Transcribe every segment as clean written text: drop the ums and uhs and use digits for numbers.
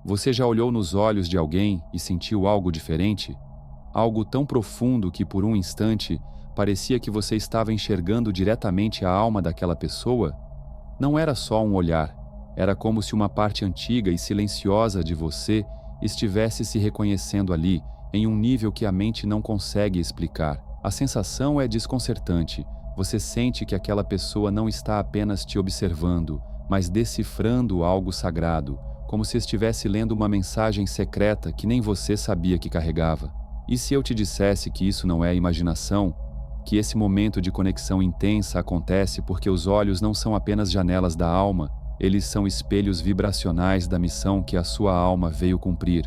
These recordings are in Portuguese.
Você já olhou nos olhos de alguém e sentiu algo diferente? Algo tão profundo que por um instante parecia que você estava enxergando diretamente a alma daquela pessoa? Não era só um olhar, era como se uma parte antiga e silenciosa de você estivesse se reconhecendo ali, em um nível que a mente não consegue explicar. A sensação é desconcertante. Você sente que aquela pessoa não está apenas te observando, mas decifrando algo sagrado, como se estivesse lendo uma mensagem secreta que nem você sabia que carregava. E se eu te dissesse que isso não é imaginação, que esse momento de conexão intensa acontece porque os olhos não são apenas janelas da alma, eles são espelhos vibracionais da missão que a sua alma veio cumprir,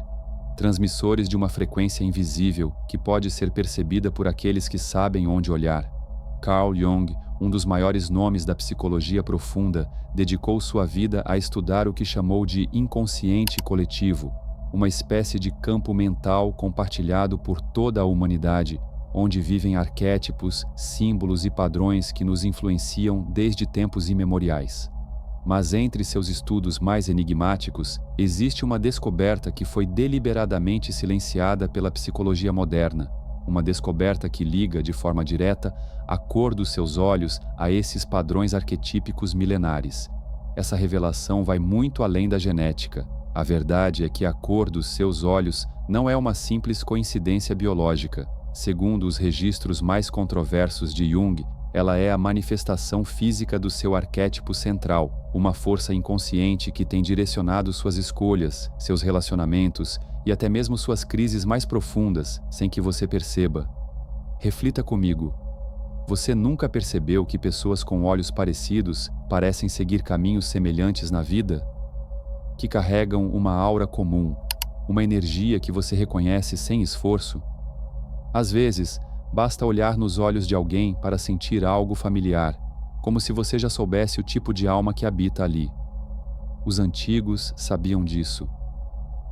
transmissores de uma frequência invisível que pode ser percebida por aqueles que sabem onde olhar. Carl Jung, um dos maiores nomes da psicologia profunda, dedicou sua vida a estudar o que chamou de inconsciente coletivo, uma espécie de campo mental compartilhado por toda a humanidade, onde vivem arquétipos, símbolos e padrões que nos influenciam desde tempos imemoriais. Mas entre seus estudos mais enigmáticos, existe uma descoberta que foi deliberadamente silenciada pela psicologia moderna, uma descoberta que liga de forma direta a cor dos seus olhos a esses padrões arquetípicos milenares. Essa revelação vai muito além da genética. A verdade é que a cor dos seus olhos não é uma simples coincidência biológica. Segundo os registros mais controversos de Jung, ela é a manifestação física do seu arquétipo central, uma força inconsciente que tem direcionado suas escolhas, seus relacionamentos e até mesmo suas crises mais profundas, sem que você perceba. Reflita comigo. Você nunca percebeu que pessoas com olhos parecidos parecem seguir caminhos semelhantes na vida? Que carregam uma aura comum, uma energia que você reconhece sem esforço? Às vezes, basta olhar nos olhos de alguém para sentir algo familiar, como se você já soubesse o tipo de alma que habita ali. Os antigos sabiam disso.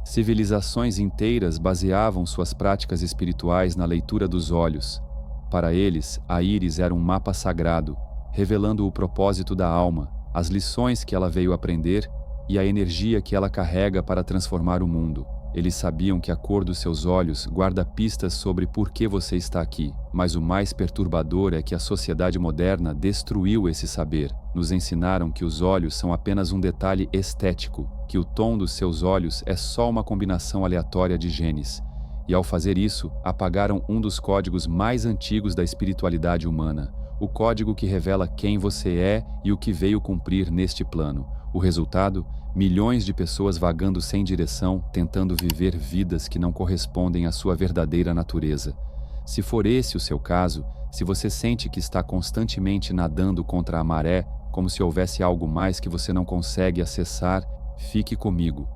Civilizações inteiras baseavam suas práticas espirituais na leitura dos olhos. Para eles, a íris era um mapa sagrado, revelando o propósito da alma, as lições que ela veio aprender e a energia que ela carrega para transformar o mundo. Eles sabiam que a cor dos seus olhos guarda pistas sobre por que você está aqui, mas o mais perturbador é que a sociedade moderna destruiu esse saber. Nos ensinaram que os olhos são apenas um detalhe estético, que o tom dos seus olhos é só uma combinação aleatória de genes. E ao fazer isso, apagaram um dos códigos mais antigos da espiritualidade humana, o código que revela quem você é e o que veio cumprir neste plano. O resultado? Milhões de pessoas vagando sem direção, tentando viver vidas que não correspondem à sua verdadeira natureza. Se for esse o seu caso, se você sente que está constantemente nadando contra a maré, como se houvesse algo mais que você não consegue acessar, fique comigo.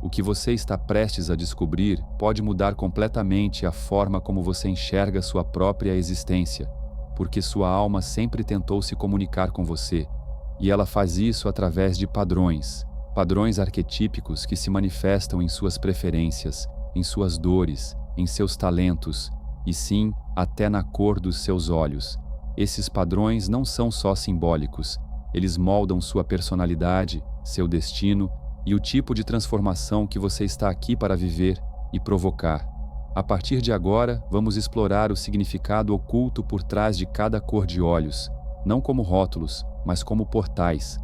O que você está prestes a descobrir pode mudar completamente a forma como você enxerga sua própria existência, porque sua alma sempre tentou se comunicar com você, e ela faz isso através de padrões arquetípicos que se manifestam em suas preferências, em suas dores, em seus talentos, e sim, até na cor dos seus olhos. Esses padrões não são só simbólicos, eles moldam sua personalidade, seu destino e o tipo de transformação que você está aqui para viver e provocar. A partir de agora, vamos explorar o significado oculto por trás de cada cor de olhos, não como rótulos, mas como portais.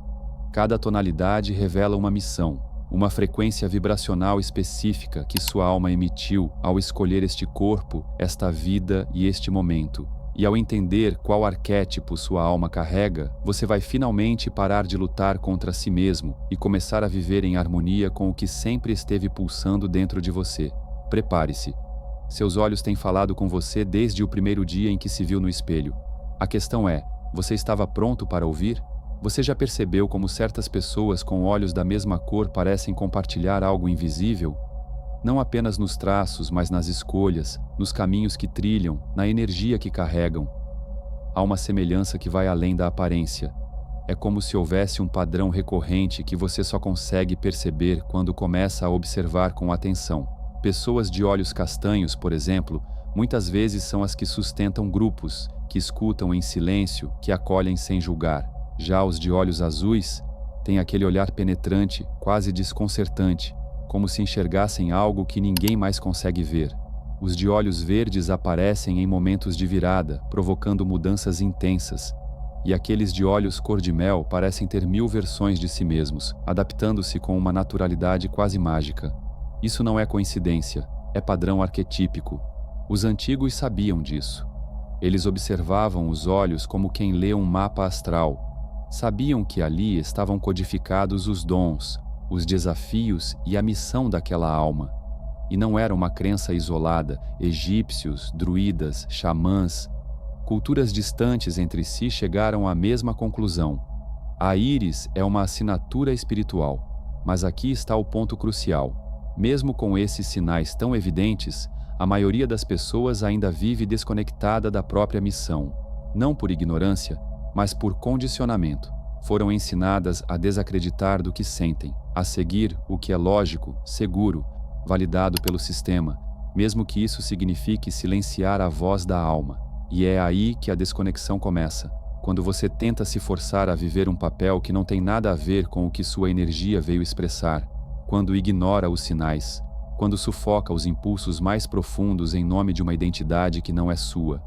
Cada tonalidade revela uma missão, uma frequência vibracional específica que sua alma emitiu ao escolher este corpo, esta vida e este momento. E ao entender qual arquétipo sua alma carrega, você vai finalmente parar de lutar contra si mesmo e começar a viver em harmonia com o que sempre esteve pulsando dentro de você. Prepare-se. Seus olhos têm falado com você desde o primeiro dia em que se viu no espelho. A questão é, você estava pronto para ouvir? Você já percebeu como certas pessoas com olhos da mesma cor parecem compartilhar algo invisível? Não apenas nos traços, mas nas escolhas, nos caminhos que trilham, na energia que carregam. Há uma semelhança que vai além da aparência. É como se houvesse um padrão recorrente que você só consegue perceber quando começa a observar com atenção. Pessoas de olhos castanhos, por exemplo, muitas vezes são as que sustentam grupos, que escutam em silêncio, que acolhem sem julgar. Já os de olhos azuis têm aquele olhar penetrante, quase desconcertante. como se enxergassem algo que ninguém mais consegue ver. Os de olhos verdes aparecem em momentos de virada, provocando mudanças intensas, e aqueles de olhos cor-de-mel parecem ter 1000 versões de si mesmos, adaptando-se com uma naturalidade quase mágica. Isso não é coincidência, é padrão arquetípico. Os antigos sabiam disso. Eles observavam os olhos como quem lê um mapa astral. Sabiam que ali estavam codificados os dons, os desafios e a missão daquela alma. E não era uma crença isolada. Egípcios, druidas, xamãs, culturas distantes entre si chegaram à mesma conclusão. A íris é uma assinatura espiritual. Mas aqui está o ponto crucial. Mesmo com esses sinais tão evidentes, a maioria das pessoas ainda vive desconectada da própria missão. Não por ignorância, mas por condicionamento. Foram ensinadas a desacreditar do que sentem, a seguir o que é lógico, seguro, validado pelo sistema, mesmo que isso signifique silenciar a voz da alma. E é aí que a desconexão começa, quando você tenta se forçar a viver um papel que não tem nada a ver com o que sua energia veio expressar, quando ignora os sinais, quando sufoca os impulsos mais profundos em nome de uma identidade que não é sua.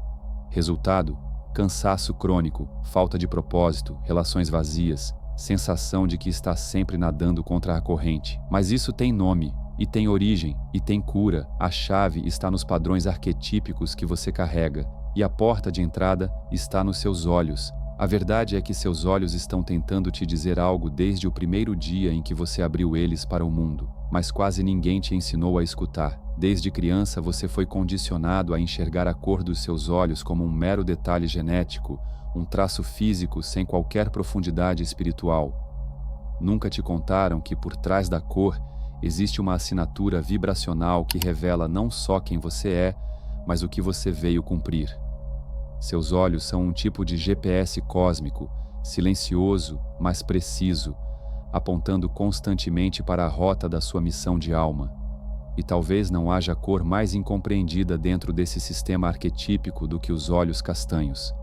Resultado: cansaço crônico, falta de propósito, relações vazias, sensação de que está sempre nadando contra a corrente. Mas isso tem nome, e tem origem, e tem cura. A chave está nos padrões arquetípicos que você carrega, e a porta de entrada está nos seus olhos. A verdade é que seus olhos estão tentando te dizer algo desde o primeiro dia em que você abriu eles para o mundo, mas quase ninguém te ensinou a escutar. Desde criança você foi condicionado a enxergar a cor dos seus olhos como um mero detalhe genético, um traço físico sem qualquer profundidade espiritual. Nunca te contaram que por trás da cor existe uma assinatura vibracional que revela não só quem você é, mas o que você veio cumprir. Seus olhos são um tipo de GPS cósmico, silencioso, mas preciso, apontando constantemente para a rota da sua missão de alma. E talvez não haja cor mais incompreendida dentro desse sistema arquetípico do que os olhos castanhos.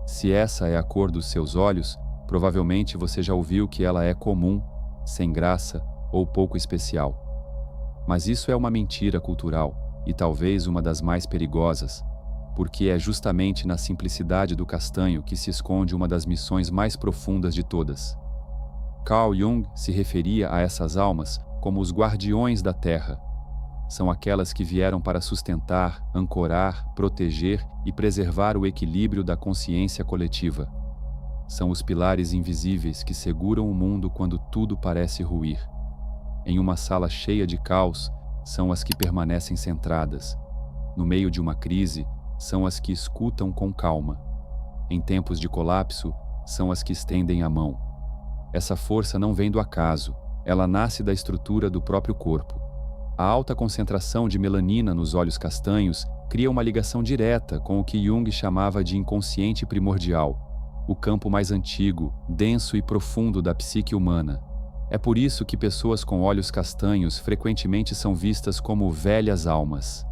Se essa é a cor dos seus olhos, provavelmente você já ouviu que ela é comum, sem graça ou pouco especial. Mas isso é uma mentira cultural, e talvez uma das mais perigosas, porque é justamente na simplicidade do castanho que se esconde uma das missões mais profundas de todas. Carl Jung se referia a essas almas como os guardiões da Terra. São aquelas que vieram para sustentar, ancorar, proteger e preservar o equilíbrio da consciência coletiva. São os pilares invisíveis que seguram o mundo quando tudo parece ruir. Em uma sala cheia de caos, são as que permanecem centradas. No meio de uma crise, são as que escutam com calma. Em tempos de colapso, são as que estendem a mão. Essa força não vem do acaso, ela nasce da estrutura do próprio corpo. A alta concentração de melanina nos olhos castanhos cria uma ligação direta com o que Jung chamava de inconsciente primordial, o campo mais antigo, denso e profundo da psique humana. É por isso que pessoas com olhos castanhos frequentemente são vistas como velhas almas.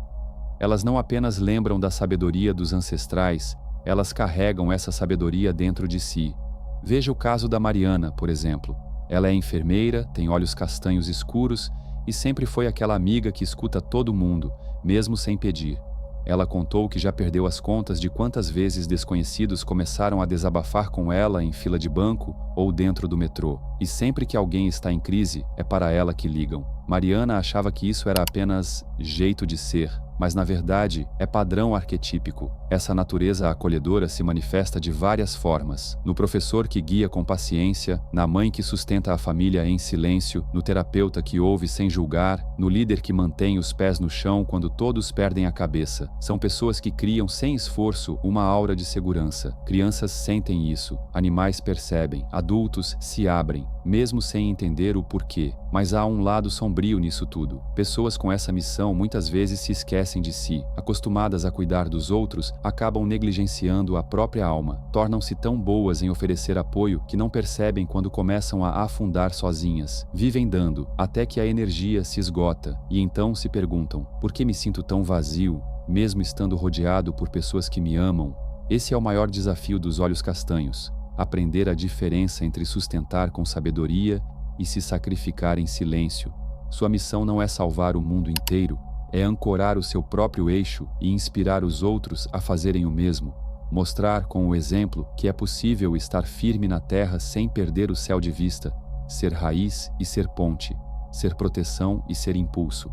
Elas não apenas lembram da sabedoria dos ancestrais, elas carregam essa sabedoria dentro de si. Veja o caso da Mariana, por exemplo. Ela é enfermeira, tem olhos castanhos escuros e sempre foi aquela amiga que escuta todo mundo, mesmo sem pedir. Ela contou que já perdeu as contas de quantas vezes desconhecidos começaram a desabafar com ela em fila de banco ou dentro do metrô. E sempre que alguém está em crise, é para ela que ligam. Mariana achava que isso era apenas jeito de ser, mas na verdade é padrão arquetípico. Essa natureza acolhedora se manifesta de várias formas: no professor que guia com paciência, na mãe que sustenta a família em silêncio, no terapeuta que ouve sem julgar, no líder que mantém os pés no chão quando todos perdem a cabeça. São pessoas que criam sem esforço uma aura de segurança. Crianças sentem isso, animais percebem, adultos se abrem, mesmo sem entender o porquê. Mas há um lado sombrio nisso tudo. Pessoas com essa missão muitas vezes se esquecem de si. Acostumadas a cuidar dos outros, acabam negligenciando a própria alma. Tornam-se tão boas em oferecer apoio que não percebem quando começam a afundar sozinhas. Vivem dando, até que a energia se esgota. E então se perguntam: por que me sinto tão vazio, mesmo estando rodeado por pessoas que me amam? Esse é o maior desafio dos olhos castanhos: aprender a diferença entre sustentar com sabedoria e se sacrificar em silêncio. Sua missão não é salvar o mundo inteiro, é ancorar o seu próprio eixo e inspirar os outros a fazerem o mesmo. Mostrar com o exemplo que é possível estar firme na terra sem perder o céu de vista, ser raiz e ser ponte, ser proteção e ser impulso.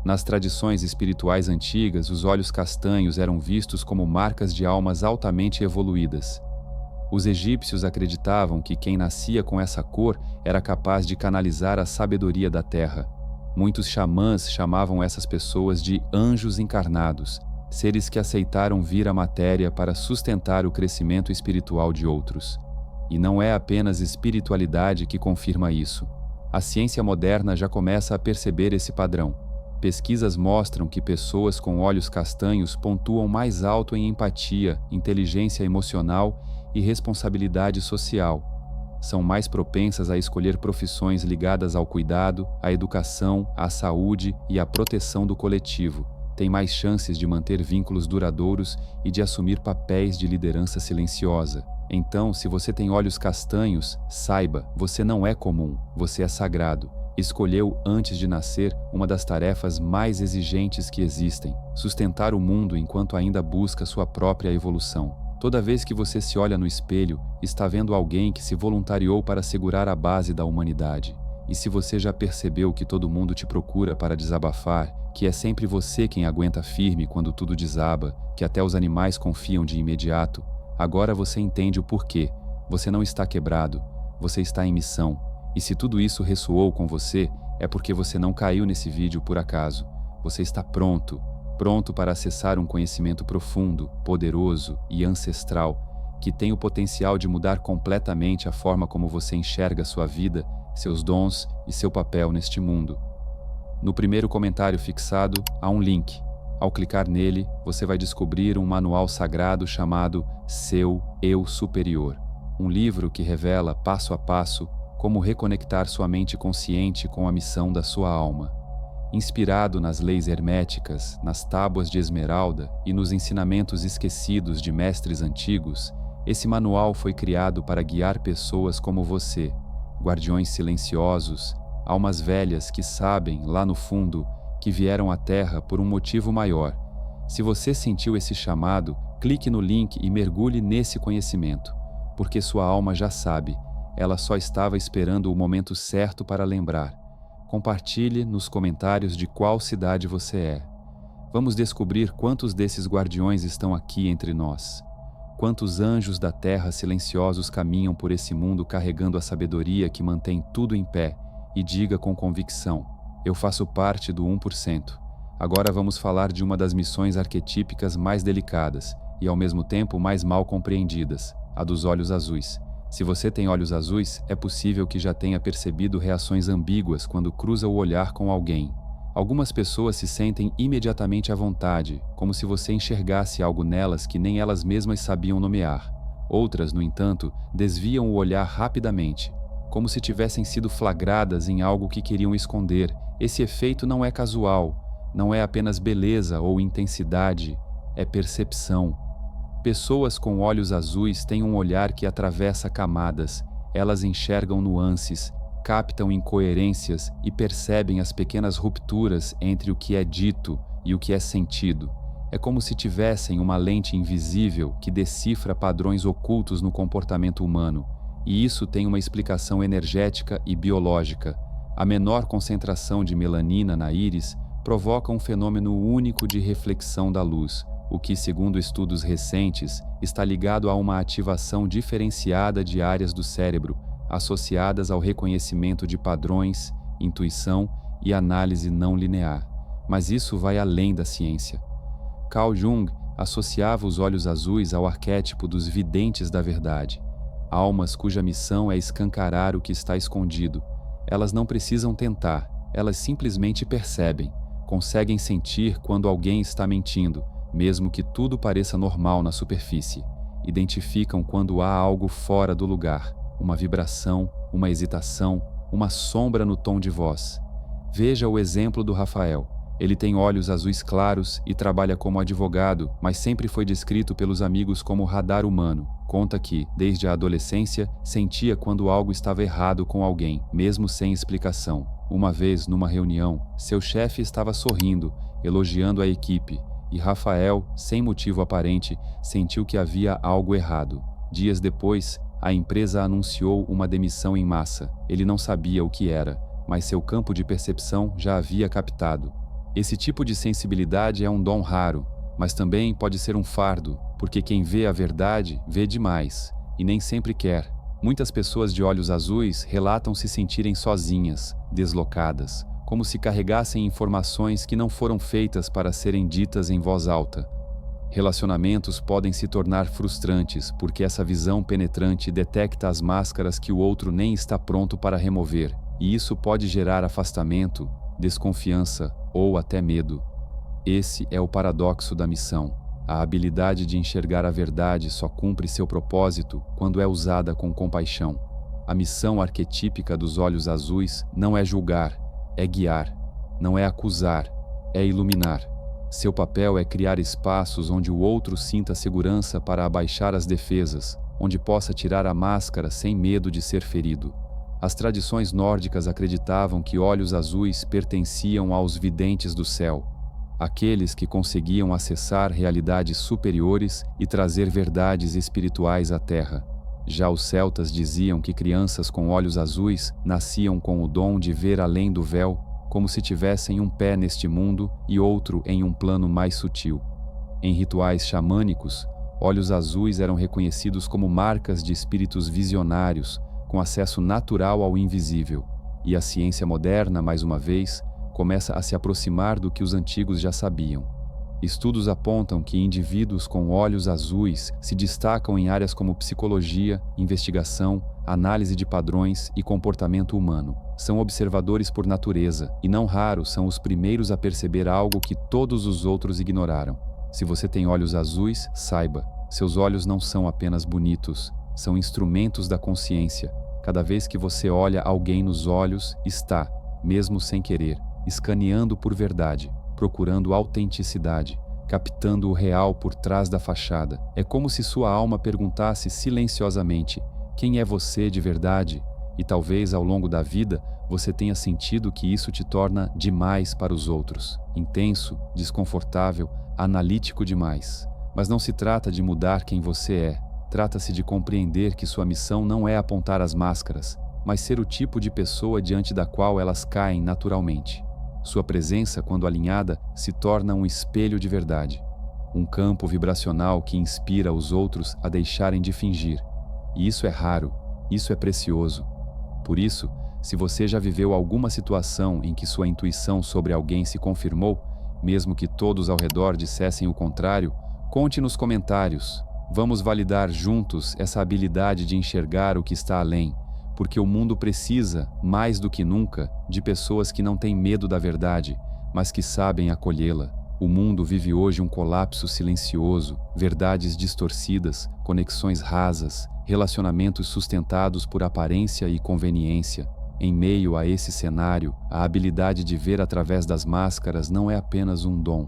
Nas tradições espirituais antigas, os olhos castanhos eram vistos como marcas de almas altamente evoluídas. Os egípcios acreditavam que quem nascia com essa cor era capaz de canalizar a sabedoria da terra. Muitos xamãs chamavam essas pessoas de anjos encarnados, seres que aceitaram vir à matéria para sustentar o crescimento espiritual de outros. E não é apenas espiritualidade que confirma isso. A ciência moderna já começa a perceber esse padrão. Pesquisas mostram que pessoas com olhos castanhos pontuam mais alto em empatia, inteligência emocional e responsabilidade social. São mais propensas a escolher profissões ligadas ao cuidado, à educação, à saúde e à proteção do coletivo. Têm mais chances de manter vínculos duradouros e de assumir papéis de liderança silenciosa. Então, se você tem olhos castanhos, saiba, você não é comum, você é sagrado. Escolheu, antes de nascer, uma das tarefas mais exigentes que existem: sustentar o mundo enquanto ainda busca sua própria evolução. Toda vez que você se olha no espelho, está vendo alguém que se voluntariou para segurar a base da humanidade. E se você já percebeu que todo mundo te procura para desabafar, que é sempre você quem aguenta firme quando tudo desaba, que até os animais confiam de imediato, agora você entende o porquê. Você não está quebrado, você está em missão. E se tudo isso ressoou com você, é porque você não caiu nesse vídeo por acaso. Você está pronto para acessar um conhecimento profundo, poderoso e ancestral, que tem o potencial de mudar completamente a forma como você enxerga sua vida, seus dons e seu papel neste mundo. No primeiro comentário fixado, há um link. Ao clicar nele, você vai descobrir um manual sagrado chamado Seu Eu Superior, um livro que revela, passo a passo, como reconectar sua mente consciente com a missão da sua alma. Inspirado nas leis herméticas, nas tábuas de esmeralda e nos ensinamentos esquecidos de mestres antigos, esse manual foi criado para guiar pessoas como você, guardiões silenciosos, almas velhas que sabem, lá no fundo, que vieram à Terra por um motivo maior. Se você sentiu esse chamado, clique no link e mergulhe nesse conhecimento, porque sua alma já sabe, ela só estava esperando o momento certo para lembrar. Compartilhe nos comentários de qual cidade você é. Vamos descobrir quantos desses guardiões estão aqui entre nós. Quantos anjos da terra silenciosos caminham por esse mundo carregando a sabedoria que mantém tudo em pé, e diga com convicção: eu faço parte do 1%. Agora vamos falar de uma das missões arquetípicas mais delicadas e ao mesmo tempo mais mal compreendidas, a dos olhos azuis. Se você tem olhos azuis, é possível que já tenha percebido reações ambíguas quando cruza o olhar com alguém. Algumas pessoas se sentem imediatamente à vontade, como se você enxergasse algo nelas que nem elas mesmas sabiam nomear. Outras, no entanto, desviam o olhar rapidamente, como se tivessem sido flagradas em algo que queriam esconder. Esse efeito não é casual, não é apenas beleza ou intensidade, é percepção. Pessoas com olhos azuis têm um olhar que atravessa camadas, elas enxergam nuances, captam incoerências e percebem as pequenas rupturas entre o que é dito e o que é sentido. É como se tivessem uma lente invisível que decifra padrões ocultos no comportamento humano, e isso tem uma explicação energética e biológica. A menor concentração de melanina na íris provoca um fenômeno único de reflexão da luz, o que, segundo estudos recentes, está ligado a uma ativação diferenciada de áreas do cérebro, associadas ao reconhecimento de padrões, intuição e análise não linear. Mas isso vai além da ciência. Carl Jung associava os olhos azuis ao arquétipo dos videntes da verdade, almas cuja missão é escancarar o que está escondido. Elas não precisam tentar, elas simplesmente percebem, conseguem sentir quando alguém está mentindo, mesmo que tudo pareça normal na superfície. Identificam quando há algo fora do lugar, uma vibração, uma hesitação, uma sombra no tom de voz. Veja o exemplo do Rafael. Ele tem olhos azuis claros e trabalha como advogado, mas sempre foi descrito pelos amigos como radar humano. Conta que, desde a adolescência, sentia quando algo estava errado com alguém, mesmo sem explicação. Uma vez, numa reunião, seu chefe estava sorrindo, elogiando a equipe, e Rafael, sem motivo aparente, sentiu que havia algo errado. Dias depois, a empresa anunciou uma demissão em massa. Ele não sabia o que era, mas seu campo de percepção já havia captado. Esse tipo de sensibilidade é um dom raro, mas também pode ser um fardo, porque quem vê a verdade vê demais, e nem sempre quer. Muitas pessoas de olhos azuis relatam se sentirem sozinhas, deslocadas, como se carregassem informações que não foram feitas para serem ditas em voz alta. Relacionamentos podem se tornar frustrantes porque essa visão penetrante detecta as máscaras que o outro nem está pronto para remover, e isso pode gerar afastamento, desconfiança ou até medo. Esse é o paradoxo da missão. A habilidade de enxergar a verdade só cumpre seu propósito quando é usada com compaixão. A missão arquetípica dos olhos azuis não é julgar, é guiar. Não é acusar, é iluminar. Seu papel é criar espaços onde o outro sinta segurança para abaixar as defesas, onde possa tirar a máscara sem medo de ser ferido. As tradições nórdicas acreditavam que olhos azuis pertenciam aos videntes do céu, aqueles que conseguiam acessar realidades superiores e trazer verdades espirituais à Terra. Já os celtas diziam que crianças com olhos azuis nasciam com o dom de ver além do véu, como se tivessem um pé neste mundo e outro em um plano mais sutil. Em rituais xamânicos, olhos azuis eram reconhecidos como marcas de espíritos visionários, com acesso natural ao invisível. E a ciência moderna, mais uma vez, começa a se aproximar do que os antigos já sabiam. Estudos apontam que indivíduos com olhos azuis se destacam em áreas como psicologia, investigação, análise de padrões e comportamento humano. São observadores por natureza e, não raro, são os primeiros a perceber algo que todos os outros ignoraram. Se você tem olhos azuis, saiba, seus olhos não são apenas bonitos, são instrumentos da consciência. Cada vez que você olha alguém nos olhos, está, mesmo sem querer, escaneando por verdade, procurando autenticidade, captando o real por trás da fachada. É como se sua alma perguntasse silenciosamente: quem é você de verdade? E talvez ao longo da vida você tenha sentido que isso te torna demais para os outros, intenso, desconfortável, analítico demais. Mas não se trata de mudar quem você é, trata-se de compreender que sua missão não é apontar as máscaras, mas ser o tipo de pessoa diante da qual elas caem naturalmente. Sua presença, quando alinhada, se torna um espelho de verdade, um campo vibracional que inspira os outros a deixarem de fingir. E isso é raro, isso é precioso. Por isso, se você já viveu alguma situação em que sua intuição sobre alguém se confirmou, mesmo que todos ao redor dissessem o contrário, conte nos comentários. Vamos validar juntos essa habilidade de enxergar o que está além, porque o mundo precisa, mais do que nunca, de pessoas que não têm medo da verdade, mas que sabem acolhê-la. O mundo vive hoje um colapso silencioso, verdades distorcidas, conexões rasas, relacionamentos sustentados por aparência e conveniência. Em meio a esse cenário, a habilidade de ver através das máscaras não é apenas um dom,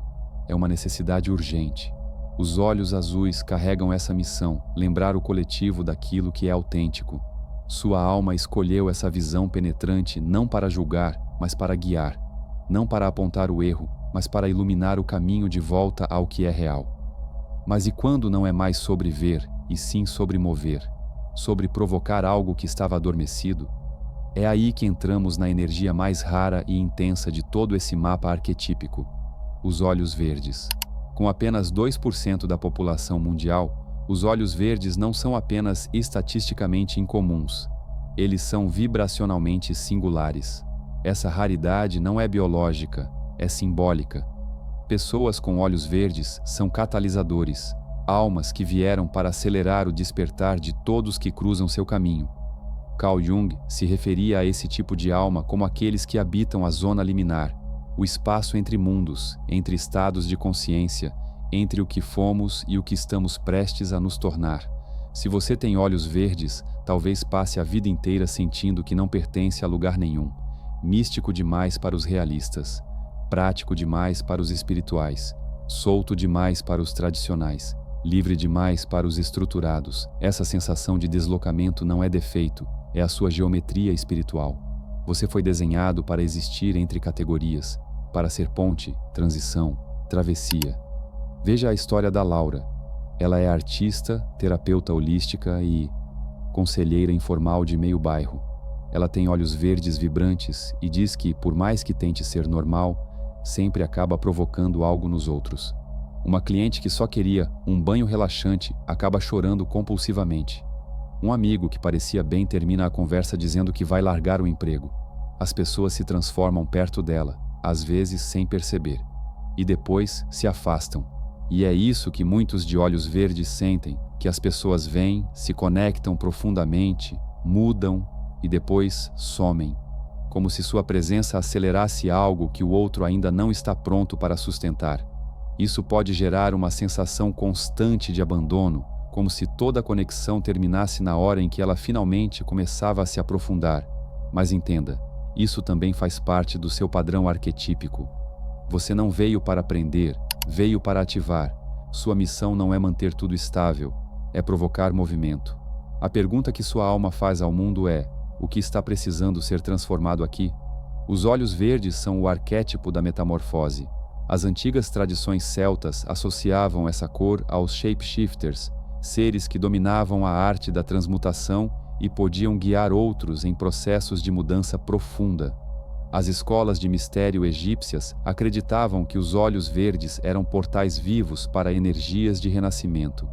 é uma necessidade urgente. Os olhos azuis carregam essa missão, lembrar o coletivo daquilo que é autêntico. Sua alma escolheu essa visão penetrante não para julgar, mas para guiar. Não para apontar o erro, mas para iluminar o caminho de volta ao que é real. Mas e quando não é mais sobre ver, e sim sobre mover? Sobre provocar algo que estava adormecido? É aí que entramos na energia mais rara e intensa de todo esse mapa arquetípico: os olhos verdes. Com apenas 2% da população mundial, os olhos verdes não são apenas estatisticamente incomuns, eles são vibracionalmente singulares. Essa raridade não é biológica, é simbólica. Pessoas com olhos verdes são catalisadores, almas que vieram para acelerar o despertar de todos que cruzam seu caminho. Carl Jung se referia a esse tipo de alma como aqueles que habitam a zona liminar, o espaço entre mundos, entre estados de consciência, entre o que fomos e o que estamos prestes a nos tornar. Se você tem olhos verdes, talvez passe a vida inteira sentindo que não pertence a lugar nenhum. Místico demais para os realistas, prático demais para os espirituais, solto demais para os tradicionais, livre demais para os estruturados. Essa sensação de deslocamento não é defeito, é a sua geometria espiritual. Você foi desenhado para existir entre categorias, para ser ponte, transição, travessia. Veja a história da Laura. Ela é artista, terapeuta holística e conselheira informal de meio bairro. Ela tem olhos verdes vibrantes e diz que, por mais que tente ser normal, sempre acaba provocando algo nos outros. Uma cliente que só queria um banho relaxante acaba chorando compulsivamente. Um amigo que parecia bem termina a conversa dizendo que vai largar o emprego. As pessoas se transformam perto dela, às vezes sem perceber, e depois se afastam. E é isso que muitos de olhos verdes sentem, que as pessoas vêm, se conectam profundamente, mudam e depois somem, como se sua presença acelerasse algo que o outro ainda não está pronto para sustentar. Isso pode gerar uma sensação constante de abandono, como se toda a conexão terminasse na hora em que ela finalmente começava a se aprofundar. Mas entenda, isso também faz parte do seu padrão arquetípico. Você não veio para aprender, veio para ativar. Sua missão não é manter tudo estável, é provocar movimento. A pergunta que sua alma faz ao mundo é: o que está precisando ser transformado aqui? Os olhos verdes são o arquétipo da metamorfose. As antigas tradições celtas associavam essa cor aos shapeshifters, seres que dominavam a arte da transmutação e podiam guiar outros em processos de mudança profunda. As escolas de mistério egípcias acreditavam que os olhos verdes eram portais vivos para energias de renascimento.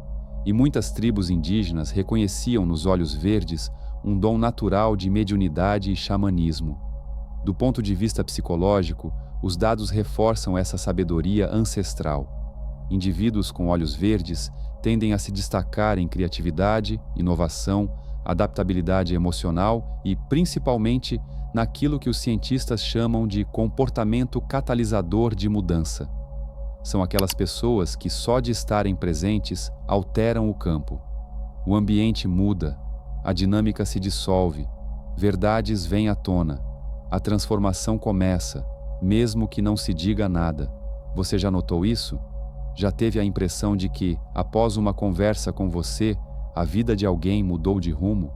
E muitas tribos indígenas reconheciam nos olhos verdes um dom natural de mediunidade e xamanismo. Do ponto de vista psicológico, os dados reforçam essa sabedoria ancestral. Indivíduos com olhos verdes tendem a se destacar em criatividade, inovação, adaptabilidade emocional e, principalmente, naquilo que os cientistas chamam de comportamento catalisador de mudança. São aquelas pessoas que só de estarem presentes alteram o campo. O ambiente muda, a dinâmica se dissolve, verdades vêm à tona, a transformação começa, mesmo que não se diga nada. Você já notou isso? Já teve a impressão de que, após uma conversa com você, a vida de alguém mudou de rumo?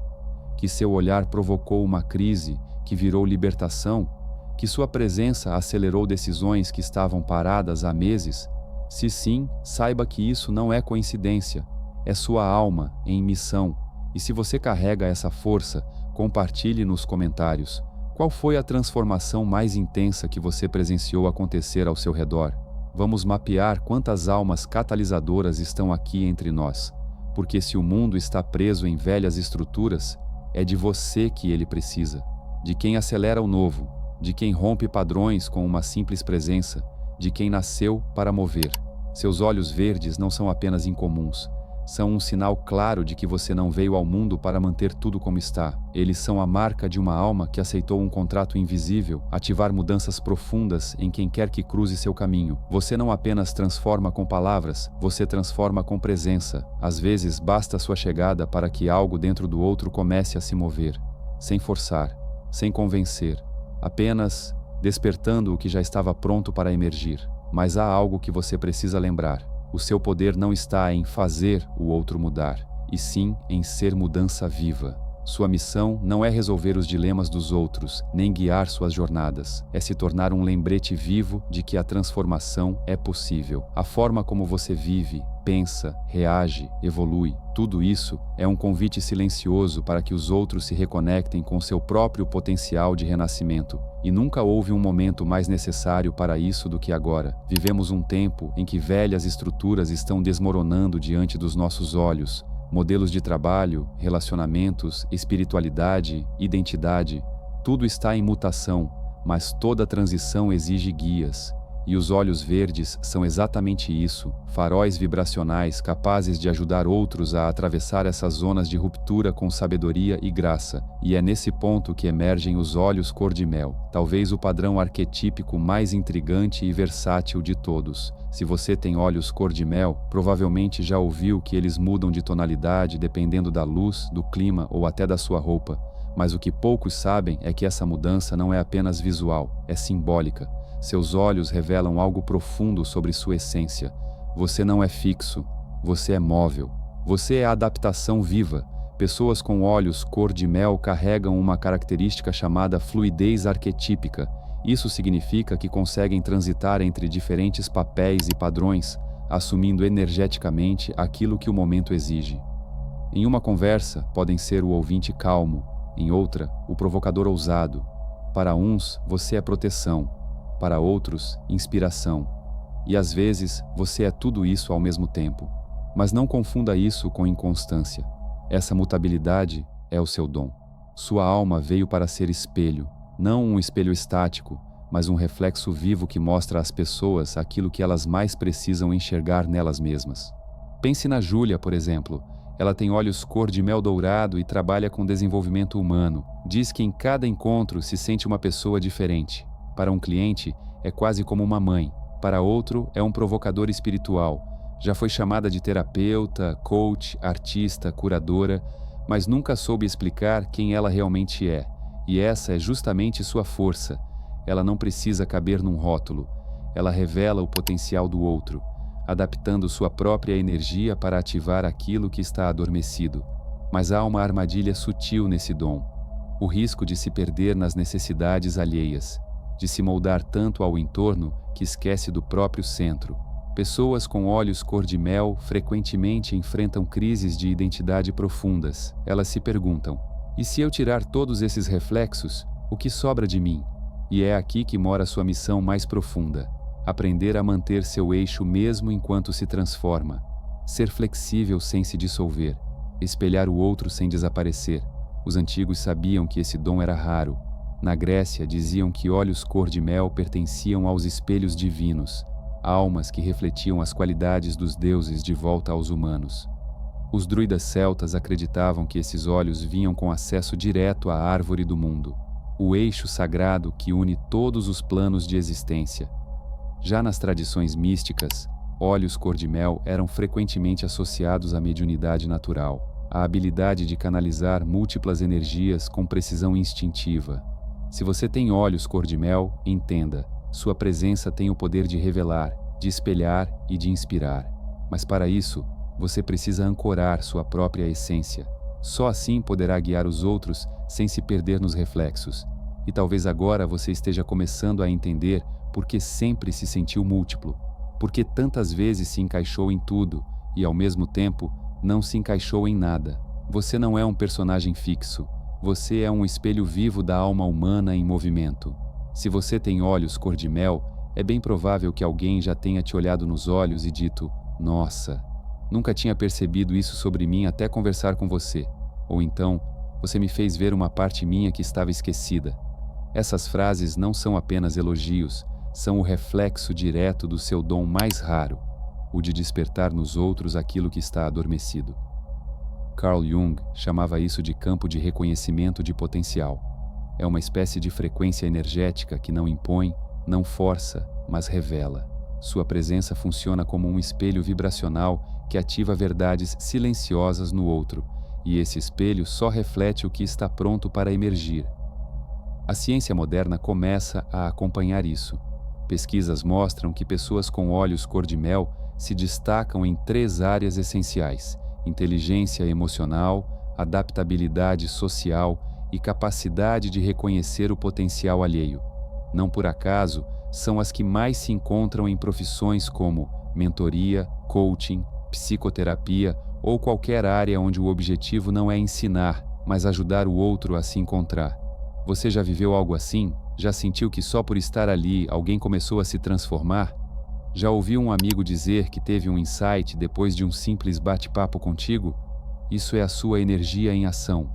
Que seu olhar provocou uma crise que virou libertação? Que sua presença acelerou decisões que estavam paradas há meses? Se sim, saiba que isso não é coincidência. É sua alma em missão. E se você carrega essa força, compartilhe nos comentários. Qual foi a transformação mais intensa que você presenciou acontecer ao seu redor? Vamos mapear quantas almas catalisadoras estão aqui entre nós. Porque se o mundo está preso em velhas estruturas, é de você que ele precisa. De quem acelera o novo, de quem rompe padrões com uma simples presença, de quem nasceu para mover. Seus olhos verdes não são apenas incomuns, são um sinal claro de que você não veio ao mundo para manter tudo como está. Eles são a marca de uma alma que aceitou um contrato invisível, ativar mudanças profundas em quem quer que cruze seu caminho. Você não apenas transforma com palavras, você transforma com presença. Às vezes basta sua chegada para que algo dentro do outro comece a se mover, sem forçar, sem convencer, apenas despertando o que já estava pronto para emergir. Mas há algo que você precisa lembrar. O seu poder não está em fazer o outro mudar, e sim em ser mudança viva. Sua missão não é resolver os dilemas dos outros, nem guiar suas jornadas. É se tornar um lembrete vivo de que a transformação é possível. A forma como você vive, pensa, reage, evolui, tudo isso é um convite silencioso para que os outros se reconectem com seu próprio potencial de renascimento. E nunca houve um momento mais necessário para isso do que agora. Vivemos um tempo em que velhas estruturas estão desmoronando diante dos nossos olhos. Modelos de trabalho, relacionamentos, espiritualidade, identidade, tudo está em mutação, mas toda transição exige guias. E os olhos verdes são exatamente isso, faróis vibracionais capazes de ajudar outros a atravessar essas zonas de ruptura com sabedoria e graça. E é nesse ponto que emergem os olhos cor-de-mel, talvez o padrão arquetípico mais intrigante e versátil de todos. Se você tem olhos cor-de-mel, provavelmente já ouviu que eles mudam de tonalidade dependendo da luz, do clima ou até da sua roupa. Mas o que poucos sabem é que essa mudança não é apenas visual, é simbólica. Seus olhos revelam algo profundo sobre sua essência. Você não é fixo, você é móvel. Você é a adaptação viva, Pessoas com olhos cor de mel carregam uma característica chamada fluidez arquetípica. Isso significa que conseguem transitar entre diferentes papéis e padrões, assumindo energeticamente aquilo que o momento exige. Em uma conversa, podem ser o ouvinte calmo, em outra, o provocador ousado. Para uns, você é proteção, para outros, inspiração. E às vezes, você é tudo isso ao mesmo tempo. Mas não confunda isso com inconstância. Essa mutabilidade é o seu dom. Sua alma veio para ser espelho, não um espelho estático, mas um reflexo vivo que mostra às pessoas aquilo que elas mais precisam enxergar nelas mesmas. Pense na Júlia, por exemplo. Ela tem olhos cor de mel dourado e trabalha com desenvolvimento humano. Diz que em cada encontro se sente uma pessoa diferente. Para um cliente, é quase como uma mãe. Para outro, é um provocador espiritual. Já foi chamada de terapeuta, coach, artista, curadora, mas nunca soube explicar quem ela realmente é. E essa é justamente sua força. Ela não precisa caber num rótulo. Ela revela o potencial do outro, adaptando sua própria energia para ativar aquilo que está adormecido. Mas há uma armadilha sutil nesse dom. O risco de se perder nas necessidades alheias, de se moldar tanto ao entorno que esquece do próprio centro. Pessoas com olhos cor de mel frequentemente enfrentam crises de identidade profundas. Elas se perguntam: e se eu tirar todos esses reflexos, o que sobra de mim? E é aqui que mora sua missão mais profunda: aprender a manter seu eixo mesmo enquanto se transforma, ser flexível sem se dissolver, espelhar o outro sem desaparecer. Os antigos sabiam que esse dom era raro. Na Grécia, diziam que olhos cor de mel pertenciam aos espelhos divinos, almas que refletiam as qualidades dos deuses de volta aos humanos. Os druidas celtas acreditavam que esses olhos vinham com acesso direto à árvore do mundo, o eixo sagrado que une todos os planos de existência. Já nas tradições místicas, olhos cor de mel eram frequentemente associados à mediunidade natural, à habilidade de canalizar múltiplas energias com precisão instintiva. Se você tem olhos cor de mel, entenda: sua presença tem o poder de revelar, de espelhar e de inspirar. Mas para isso, você precisa ancorar sua própria essência. Só assim poderá guiar os outros sem se perder nos reflexos. E talvez agora você esteja começando a entender por que sempre se sentiu múltiplo, por que tantas vezes se encaixou em tudo e, ao mesmo tempo, não se encaixou em nada. Você não é um personagem fixo. Você é um espelho vivo da alma humana em movimento. Se você tem olhos cor de mel, é bem provável que alguém já tenha te olhado nos olhos e dito: "Nossa, nunca tinha percebido isso sobre mim até conversar com você." Ou então, "Você me fez ver uma parte minha que estava esquecida." Essas frases não são apenas elogios, são o reflexo direto do seu dom mais raro, o de despertar nos outros aquilo que está adormecido. Carl Jung chamava isso de campo de reconhecimento de potencial. É uma espécie de frequência energética que não impõe, não força, mas revela. Sua presença funciona como um espelho vibracional que ativa verdades silenciosas no outro, e esse espelho só reflete o que está pronto para emergir. A ciência moderna começa a acompanhar isso. Pesquisas mostram que pessoas com olhos cor de mel se destacam em 3 áreas essenciais: inteligência emocional, adaptabilidade social e capacidade de reconhecer o potencial alheio. Não por acaso, são as que mais se encontram em profissões como mentoria, coaching, psicoterapia ou qualquer área onde o objetivo não é ensinar, mas ajudar o outro a se encontrar. Você já viveu algo assim? Já sentiu que só por estar ali alguém começou a se transformar? Já ouviu um amigo dizer que teve um insight depois de um simples bate-papo contigo? Isso é a sua energia em ação.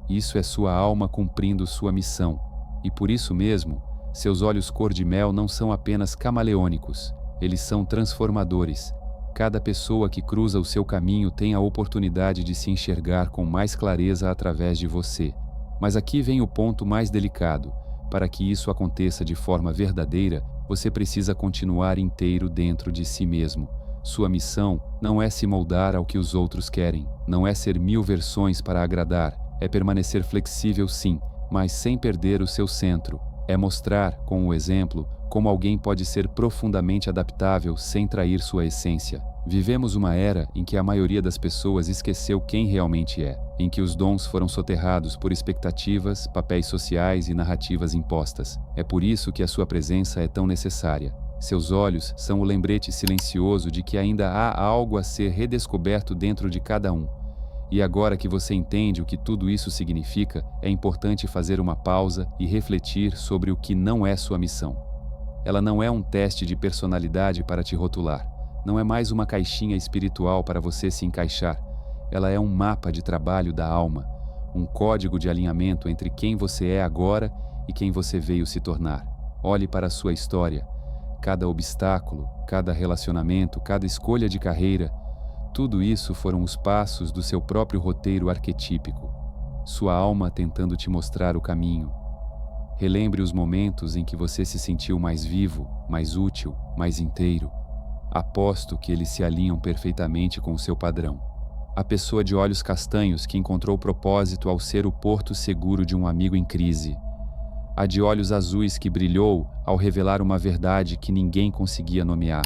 Isso é sua alma cumprindo sua missão. E por isso mesmo, seus olhos cor de mel não são apenas camaleônicos, eles são transformadores. Cada pessoa que cruza o seu caminho tem a oportunidade de se enxergar com mais clareza através de você. Mas aqui vem o ponto mais delicado. Para que isso aconteça de forma verdadeira, você precisa continuar inteiro dentro de si mesmo. Sua missão não é se moldar ao que os outros querem, não é ser 1000 versões para agradar, é permanecer flexível sim, mas sem perder o seu centro. É mostrar, com o exemplo, como alguém pode ser profundamente adaptável sem trair sua essência. Vivemos uma era em que a maioria das pessoas esqueceu quem realmente é, em que os dons foram soterrados por expectativas, papéis sociais e narrativas impostas. É por isso que a sua presença é tão necessária. Seus olhos são o lembrete silencioso de que ainda há algo a ser redescoberto dentro de cada um. E agora que você entende o que tudo isso significa, é importante fazer uma pausa e refletir sobre o que não é sua missão. Ela não é um teste de personalidade para te rotular. Não é mais uma caixinha espiritual para você se encaixar. Ela é um mapa de trabalho da alma, um código de alinhamento entre quem você é agora e quem você veio se tornar. Olhe para a sua história. Cada obstáculo, cada relacionamento, cada escolha de carreira, tudo isso foram os passos do seu próprio roteiro arquetípico. Sua alma tentando te mostrar o caminho. Relembre os momentos em que você se sentiu mais vivo, mais útil, mais inteiro. Aposto que eles se alinham perfeitamente com o seu padrão. A pessoa de olhos castanhos que encontrou propósito ao ser o porto seguro de um amigo em crise. A de olhos azuis que brilhou ao revelar uma verdade que ninguém conseguia nomear.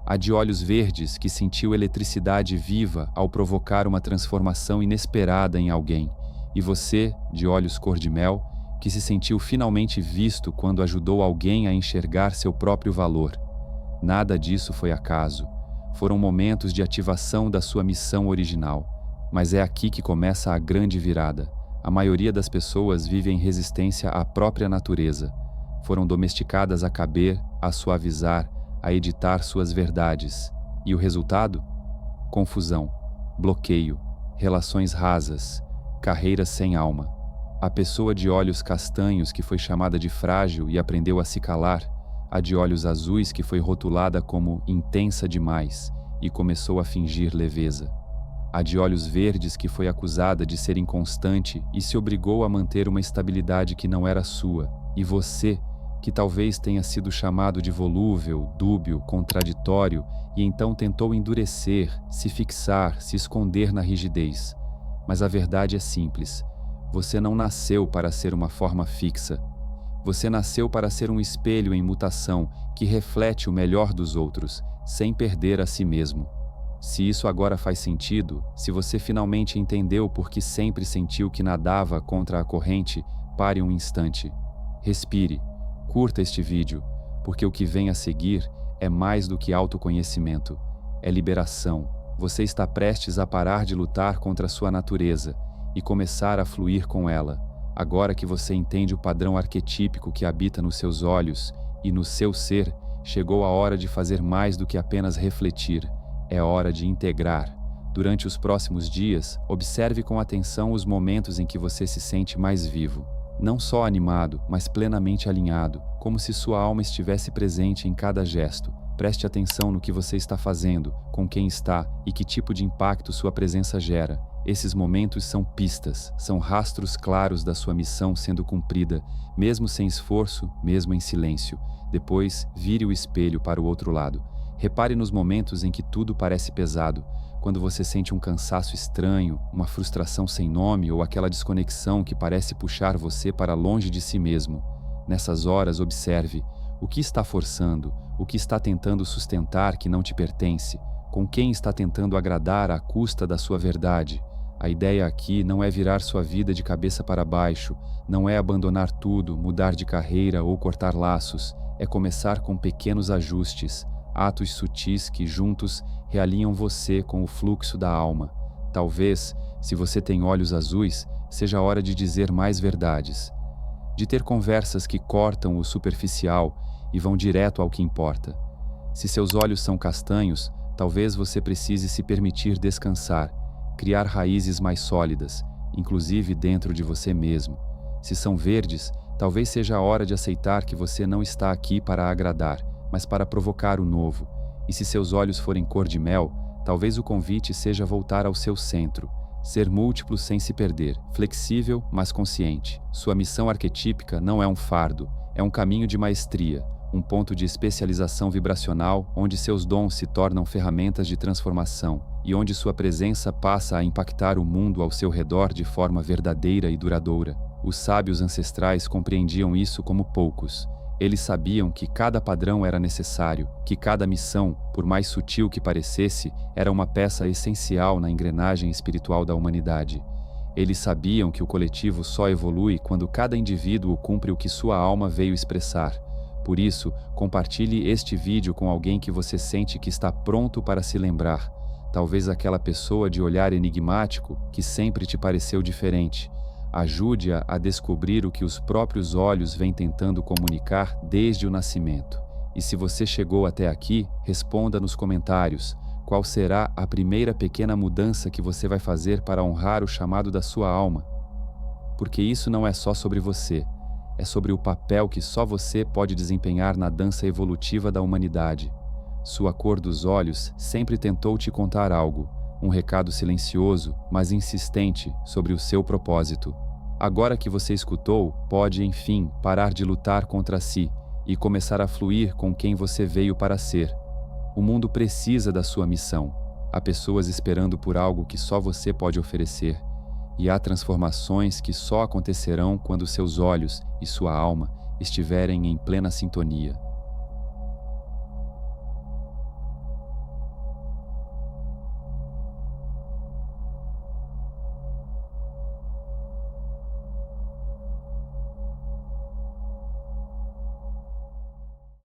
A de olhos verdes que sentiu eletricidade viva ao provocar uma transformação inesperada em alguém. E você, de olhos cor-de-mel, que se sentiu finalmente visto quando ajudou alguém a enxergar seu próprio valor. Nada disso foi acaso. Foram momentos de ativação da sua missão original. Mas é aqui que começa a grande virada. A maioria das pessoas vive em resistência à própria natureza. Foram domesticadas a caber, a suavizar, a editar suas verdades. E o resultado? Confusão, bloqueio, relações rasas, carreiras sem alma. A pessoa de olhos castanhos que foi chamada de frágil e aprendeu a se calar, a de olhos azuis que foi rotulada como intensa demais e começou a fingir leveza. A de olhos verdes que foi acusada de ser inconstante e se obrigou a manter uma estabilidade que não era sua. E você, que talvez tenha sido chamado de volúvel, dúbio, contraditório e então tentou endurecer, se fixar, se esconder na rigidez. Mas a verdade é simples. Você não nasceu para ser uma forma fixa. Você nasceu para ser um espelho em mutação que reflete o melhor dos outros, sem perder a si mesmo. Se isso agora faz sentido, se você finalmente entendeu por que sempre sentiu que nadava contra a corrente, pare um instante. Respire, curta este vídeo, porque o que vem a seguir é mais do que autoconhecimento, é liberação. Você está prestes a parar de lutar contra a sua natureza e começar a fluir com ela. Agora que você entende o padrão arquetípico que habita nos seus olhos e no seu ser, chegou a hora de fazer mais do que apenas refletir. É hora de integrar. Durante os próximos dias, observe com atenção os momentos em que você se sente mais vivo. Não só animado, mas plenamente alinhado, como se sua alma estivesse presente em cada gesto. Preste atenção no que você está fazendo, com quem está e que tipo de impacto sua presença gera. Esses momentos são pistas, são rastros claros da sua missão sendo cumprida, mesmo sem esforço, mesmo em silêncio. Depois, vire o espelho para o outro lado. Repare nos momentos em que tudo parece pesado, quando você sente um cansaço estranho, uma frustração sem nome ou aquela desconexão que parece puxar você para longe de si mesmo. Nessas horas, observe o que está forçando, o que está tentando sustentar que não te pertence, com quem está tentando agradar à custa da sua verdade. A ideia aqui não é virar sua vida de cabeça para baixo, não é abandonar tudo, mudar de carreira ou cortar laços, é começar com pequenos ajustes, atos sutis que juntos realinham você com o fluxo da alma. Talvez, se você tem olhos azuis, seja a hora de dizer mais verdades, de ter conversas que cortam o superficial e vão direto ao que importa. Se seus olhos são castanhos, talvez você precise se permitir descansar, criar raízes mais sólidas, inclusive dentro de você mesmo. Se são verdes, talvez seja a hora de aceitar que você não está aqui para agradar, mas para provocar o novo. E se seus olhos forem cor de mel, talvez o convite seja voltar ao seu centro, ser múltiplo sem se perder, flexível, mas consciente. Sua missão arquetípica não é um fardo, é um caminho de maestria, um ponto de especialização vibracional onde seus dons se tornam ferramentas de transformação e onde sua presença passa a impactar o mundo ao seu redor de forma verdadeira e duradoura. Os sábios ancestrais compreendiam isso como poucos. Eles sabiam que cada padrão era necessário, que cada missão, por mais sutil que parecesse, era uma peça essencial na engrenagem espiritual da humanidade. Eles sabiam que o coletivo só evolui quando cada indivíduo cumpre o que sua alma veio expressar. Por isso, compartilhe este vídeo com alguém que você sente que está pronto para se lembrar. Talvez aquela pessoa de olhar enigmático que sempre te pareceu diferente. Ajude-a a descobrir o que os próprios olhos vêm tentando comunicar desde o nascimento. E se você chegou até aqui, responda nos comentários. Qual será a primeira pequena mudança que você vai fazer para honrar o chamado da sua alma? Porque isso não é só sobre você. É sobre o papel que só você pode desempenhar na dança evolutiva da humanidade. Sua cor dos olhos sempre tentou te contar algo, um recado silencioso, mas insistente sobre o seu propósito. Agora que você escutou, pode, enfim, parar de lutar contra si e começar a fluir com quem você veio para ser. O mundo precisa da sua missão. Há pessoas esperando por algo que só você pode oferecer. E há transformações que só acontecerão quando seus olhos e sua alma estiverem em plena sintonia.